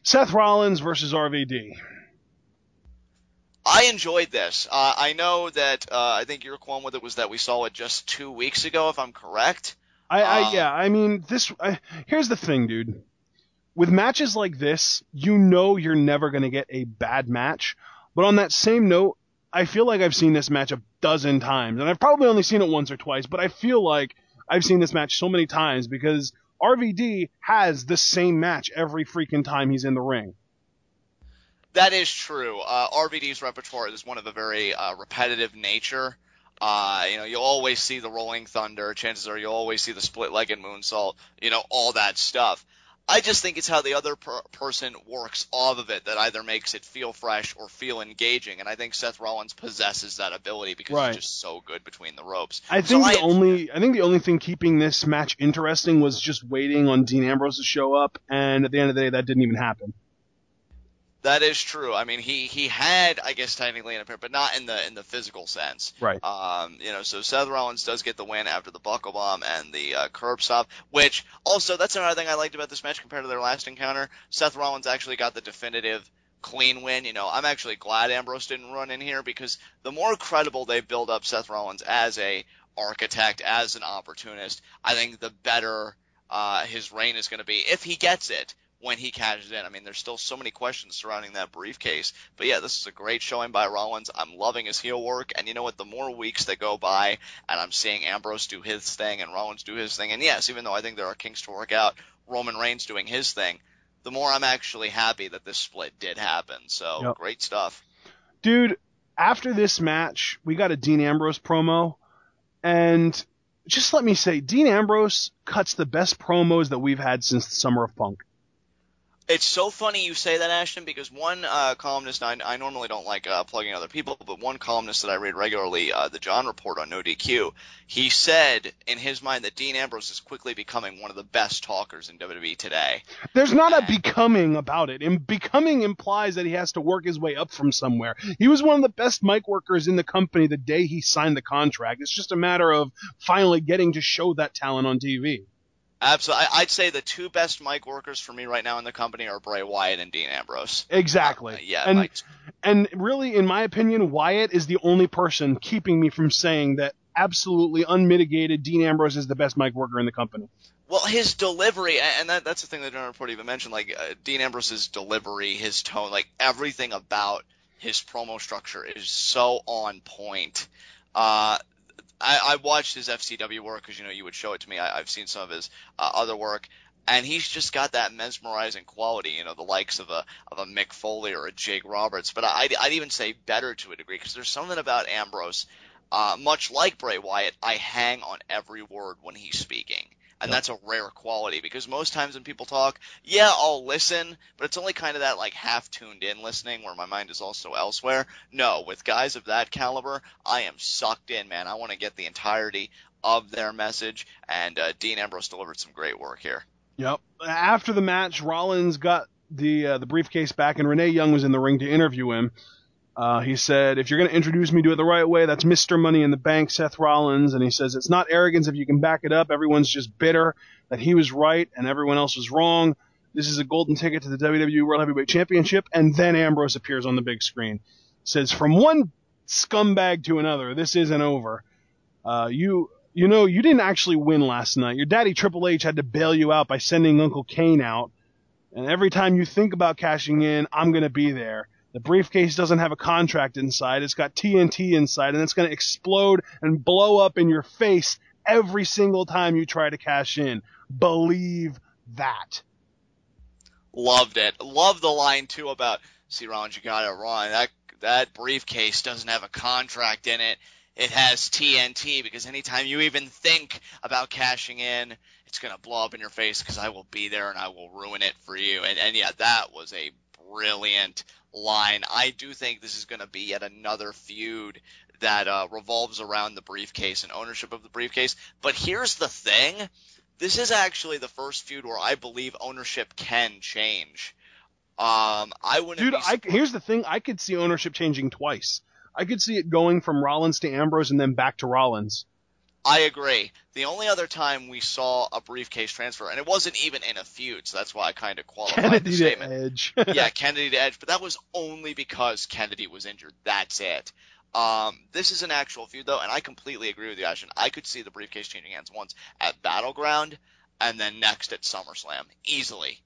Seth Rollins versus RVD. I enjoyed this. I know that I think your qualm with it was that we saw it just 2 weeks ago, if I'm correct. Here's the thing, dude. With matches like this, you know you're never going to get a bad match. But on that same note, I feel like I've seen this match a dozen times. And I've probably only seen it once or twice, but I feel like I've seen this match so many times because RVD has the same match every freaking time he's in the ring. That is true. RVD's repertoire is one of a very repetitive nature. You'll always see the Rolling Thunder. Chances are you'll always see the split-legged moonsault, all that stuff. I just think it's how the other person works off of it that either makes it feel fresh or feel engaging. And I think Seth Rollins possesses that ability because he's just so good between the ropes. I think the only thing keeping this match interesting was just waiting on Dean Ambrose to show up. And at the end of the day, that didn't even happen. That is true. I mean, he had, I guess, technically an appearance, but not in the physical sense. Right. So Seth Rollins does get the win after the buckle bomb and the curb stop, which also, that's another thing I liked about this match compared to their last encounter. Seth Rollins actually got the definitive clean win. I'm actually glad Ambrose didn't run in here because the more credible they build up Seth Rollins as a architect, as an opportunist, I think the better his reign is going to be if he gets it. When he cashes in. I mean, there's still so many questions surrounding that briefcase. But yeah, this is a great showing by Rollins. I'm loving his heel work. And you know what? The more weeks that go by and I'm seeing Ambrose do his thing and Rollins do his thing, and yes, even though I think there are kinks to work out, Roman Reigns doing his thing, the more I'm actually happy that this split did happen. So, Great stuff. Dude, after this match, we got a Dean Ambrose promo. And just let me say, Dean Ambrose cuts the best promos that we've had since the Summer of Punk. It's so funny you say that, Ashton, because one columnist, I normally don't like plugging other people, but one columnist that I read regularly, the John Report on No DQ, he said in his mind that Dean Ambrose is quickly becoming one of the best talkers in WWE today. There's not a becoming about it. And becoming implies that he has to work his way up from somewhere. He was one of the best mic workers in the company the day he signed the contract. It's just a matter of finally getting to show that talent on TV. Absolutely. I'd say the two best mic workers for me right now in the company are Bray Wyatt and Dean Ambrose. Exactly. And really, in my opinion, Wyatt is the only person keeping me from saying that absolutely unmitigated Dean Ambrose is the best mic worker in the company. Well, his delivery, and that's the thing that John Report even mentioned, Dean Ambrose's delivery, his tone, everything about his promo structure is so on point. I watched his FCW work because, you would show it to me. I've seen some of his other work, and he's just got that mesmerizing quality, the likes of a Mick Foley or a Jake Roberts. But I'd even say better to a degree because there's something about Ambrose, much like Bray Wyatt, I hang on every word when he's speaking. And that's a rare quality because most times when people talk, I'll listen, but it's only kind of that half tuned in listening where my mind is also elsewhere. No, with guys of that caliber, I am sucked in, man. I want to get the entirety of their message, and Dean Ambrose delivered some great work here. Yep. After the match, Rollins got the briefcase back, and Renee Young was in the ring to interview him. He said, if you're going to introduce me, do it the right way. That's Mr. Money in the Bank, Seth Rollins. And he says, it's not arrogance if you can back it up. Everyone's just bitter that he was right and everyone else was wrong. This is a golden ticket to the WWE World Heavyweight Championship. And then Ambrose appears on the big screen. Says, from one scumbag to another, this isn't over. You didn't actually win last night. Your daddy Triple H had to bail you out by sending Uncle Kane out. And every time you think about cashing in, I'm going to be there. The briefcase doesn't have a contract inside. It's got TNT inside, and it's going to explode and blow up in your face every single time you try to cash in. Believe that. Loved it. Loved the line, too, about, see, Rollins, you got it wrong. That briefcase doesn't have a contract in it. It has TNT, because anytime you even think about cashing in, it's going to blow up in your face because I will be there and I will ruin it for you. And yeah, that was a brilliant line. I do think this is going to be yet another feud that revolves around the briefcase and ownership of the briefcase. But here's the thing. This is actually the first feud where I believe ownership can change. Here's the thing. I could see ownership changing twice. I could see it going from Rollins to Ambrose and then back to Rollins. I agree. The only other time we saw a briefcase transfer, and it wasn't even in a feud, so that's why I kind of qualified the Kennedy to statement. Edge. Yeah, Kennedy to Edge, but that was only because Kennedy was injured. That's it. This is an actual feud, though, and I completely agree with you, Ashton. I could see the briefcase changing hands once at Battleground, and then next at SummerSlam. Easily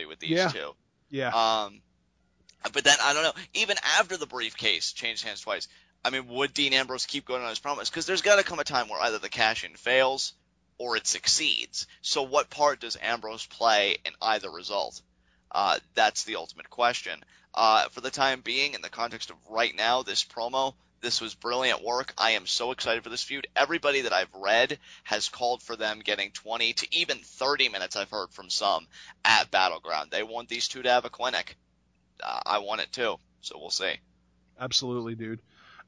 with these Yeah. two. Yeah. But then, I don't know, even after the briefcase changed hands twice, I mean, would Dean Ambrose keep going on his promise? Because there's got to come a time where either the cash-in fails or it succeeds. So what part does Ambrose play in either result? That's the ultimate question. For the time being, in the context of right now, this promo, this was brilliant work. I am so excited for this feud. Everybody that I've read has called for them getting 20 to even 30 minutes, I've heard from some, at Battleground. They want these two to have a clinic. I want it too, so we'll see. Absolutely, dude.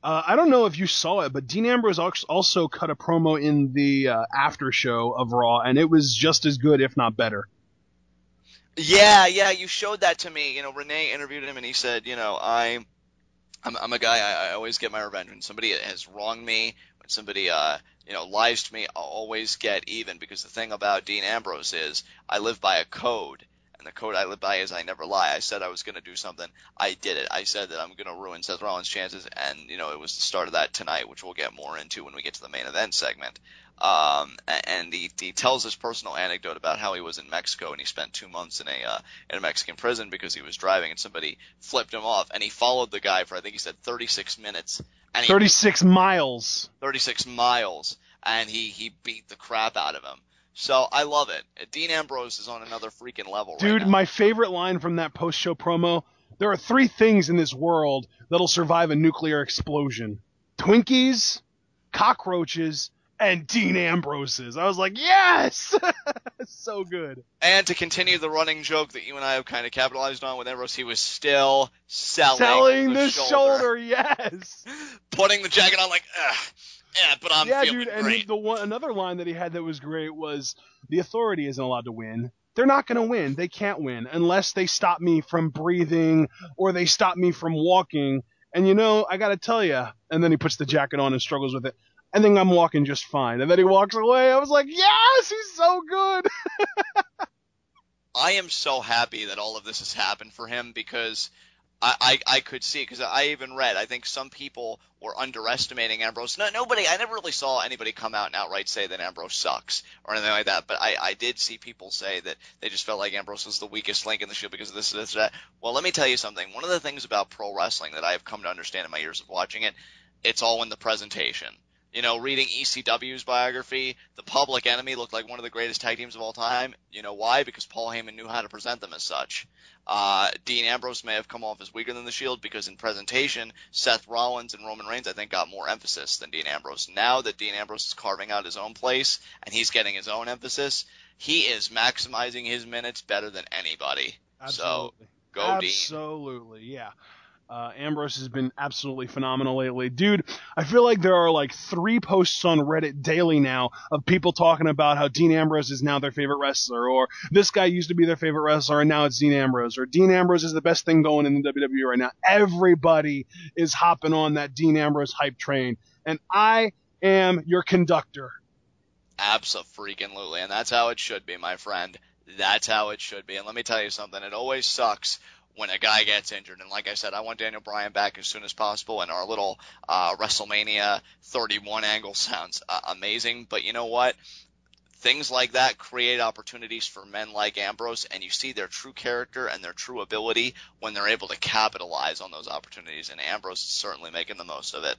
I don't know if you saw it, but Dean Ambrose also cut a promo in the after show of Raw, and it was just as good, if not better. Yeah, you showed that to me. Renee interviewed him, and he said, I'm a guy. I always get my revenge when somebody has wronged me. When somebody, lies to me, I'll always get even. Because the thing about Dean Ambrose is, I live by a code, and the code I live by is I never lie. I said I was going to do something. I did it. I said that I'm going to ruin Seth Rollins' chances, and it was the start of that tonight, which we'll get more into when we get to the main event segment. And he tells this personal anecdote about how he was in Mexico and he spent 2 months in a Mexican prison because he was driving and somebody flipped him off, and he followed the guy for, I think he said 36 minutes. And 36 miles. 36 miles, and he beat the crap out of him. So I love it. Dean Ambrose is on another freaking level Dude, right now. my favorite line from that post-show promo, there are 3 things in this world that'll survive a nuclear explosion. Twinkies, cockroaches, and Dean Ambroses. I was like, yes! So good. And to continue the running joke that you and I have kind of capitalized on with Ambrose, he was still selling the shoulder. Yes! Putting the jacket on like, ugh. Yeah, but I'm feeling dude, great. And another line that he had that was great was, the Authority isn't allowed to win. They're not going to win. They can't win unless they stop me from breathing or they stop me from walking. And I got to tell you, and then he puts the jacket on and struggles with it, I think I'm walking just fine. And then he walks away. I was like, yes, he's so good. I am so happy that all of this has happened for him because I could see it, because I even read, I think some people were underestimating Ambrose. I never really saw anybody come out and outright say that Ambrose sucks or anything like that, but I did see people say that they just felt like Ambrose was the weakest link in the Shield because of this, that. Well, let me tell you something. One of the things about pro wrestling that I have come to understand in my years of watching it, it's all in the presentation. Reading ECW's biography, the Public Enemy looked like one of the greatest tag teams of all time. You know why? Because Paul Heyman knew how to present them as such. Dean Ambrose may have come off as weaker than the Shield because in presentation, Seth Rollins and Roman Reigns, I think, got more emphasis than Dean Ambrose. Now that Dean Ambrose is carving out his own place and he's getting his own emphasis, he is maximizing his minutes better than anybody. Absolutely. So, go Dean. Absolutely, yeah. Ambrose has been absolutely phenomenal lately. Dude, I feel like there are like 3 posts on Reddit daily now of people talking about how Dean Ambrose is now their favorite wrestler, or this guy used to be their favorite wrestler and now it's Dean Ambrose, or Dean Ambrose is the best thing going in the WWE right now. Everybody is hopping on that Dean Ambrose hype train, and I am your conductor. Abso-freaking-lutely, and that's how it should be, my friend. That's how it should be. And let me tell you something, it always sucks when a guy gets injured. And like I said, I want Daniel Bryan back as soon as possible, and our little WrestleMania 31 angle sounds amazing. But you know what? Things like that create opportunities for men like Ambrose, and you see their true character and their true ability when they're able to capitalize on those opportunities, and Ambrose is certainly making the most of it.